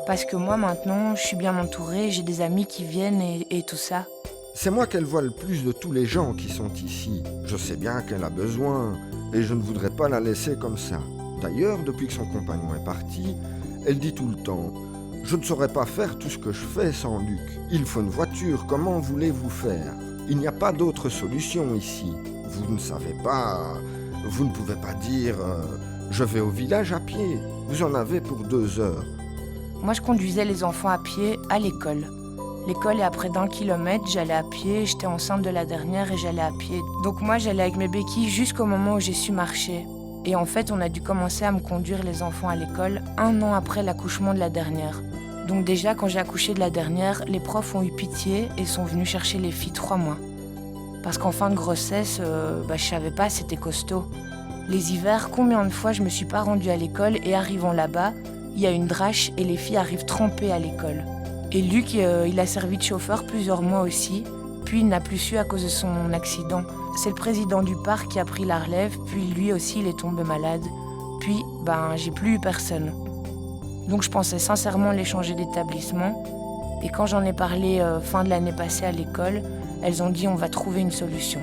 Parce que moi, maintenant, je suis bien entourée, j'ai des amis qui viennent et tout ça. C'est moi qu'elle voit le plus de tous les gens qui sont ici. Je sais bien qu'elle a besoin et je ne voudrais pas la laisser comme ça. D'ailleurs, depuis que son compagnon est parti, elle dit tout le temps « Je ne saurais pas faire tout ce que je fais sans Luc. Il faut une voiture, comment voulez-vous faire? Il n'y a pas d'autre solution ici. Vous ne savez pas, vous ne pouvez pas dire Je vais au village à pied. Vous en avez pour 2 heures. » Moi, je conduisais les enfants à pied à l'école. L'école est à près d'1 kilomètre, j'allais à pied, j'étais enceinte de la dernière et j'allais à pied. Donc moi, j'allais avec mes béquilles jusqu'au moment où j'ai su marcher. Et en fait, on a dû commencer à me conduire les enfants à l'école 1 an après l'accouchement de la dernière. Donc déjà, quand j'ai accouché de la dernière, les profs ont eu pitié et sont venus chercher les filles 3 mois. Parce qu'en fin de grossesse, je savais pas, c'était costaud. Les hivers, combien de fois je me suis pas rendue à l'école et arrivant là-bas, il y a une drache et les filles arrivent trempées à l'école. Et Luc, il a servi de chauffeur plusieurs mois aussi, puis il n'a plus su à cause de son accident. C'est le président du parc qui a pris la relève, puis lui aussi il est tombé malade. Puis, j'ai plus eu personne. Donc je pensais sincèrement les changer d'établissement. Et quand j'en ai parlé fin de l'année passée à l'école, elles ont dit on va trouver une solution.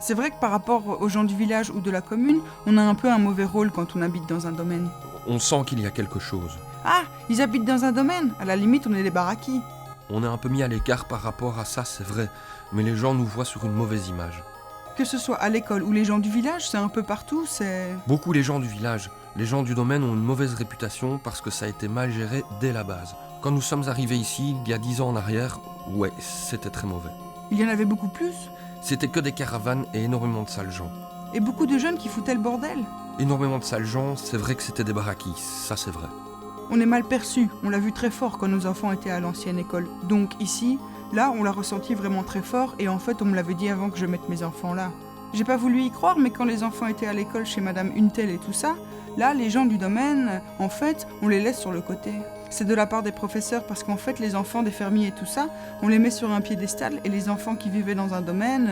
C'est vrai que par rapport aux gens du village ou de la commune, on a un peu un mauvais rôle quand on habite dans un domaine. On sent qu'il y a quelque chose. Ah, ils habitent dans un domaine. À la limite, on est des baraquis. On est un peu mis à l'écart par rapport à ça, c'est vrai, mais les gens nous voient sur une mauvaise image. Que ce soit à l'école ou les gens du village, c'est un peu partout, c'est... Beaucoup les gens du village, les gens du domaine ont une mauvaise réputation parce que ça a été mal géré dès la base. Quand nous sommes arrivés ici, il y a 10 ans en arrière, ouais, c'était très mauvais. Il y en avait beaucoup plus. C'était que des caravanes et énormément de sales gens. Et beaucoup de jeunes qui foutaient le bordel. Énormément de sales gens, c'est vrai que c'était des baraquis, ça c'est vrai. On est mal perçus, on l'a vu très fort quand nos enfants étaient à l'ancienne école. Donc ici, là, on l'a ressenti vraiment très fort et en fait, on me l'avait dit avant que je mette mes enfants là. J'ai pas voulu y croire, mais quand les enfants étaient à l'école chez Madame Untel et tout ça, là, les gens du domaine, en fait, on les laisse sur le côté. C'est de la part des professeurs parce qu'en fait, les enfants des fermiers et tout ça, on les met sur un piédestal et les enfants qui vivaient dans un domaine...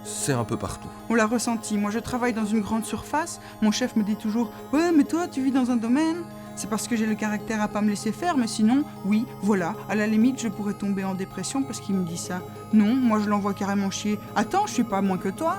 C'est un peu partout. On l'a ressenti. Moi, je travaille dans une grande surface. Mon chef me dit toujours « Ouais, mais toi, tu vis dans un domaine ?» C'est parce que j'ai le caractère à pas me laisser faire, mais sinon, oui, voilà, à la limite, je pourrais tomber en dépression parce qu'il me dit ça. Non, moi, je l'envoie carrément chier. Attends, je suis pas moins que toi.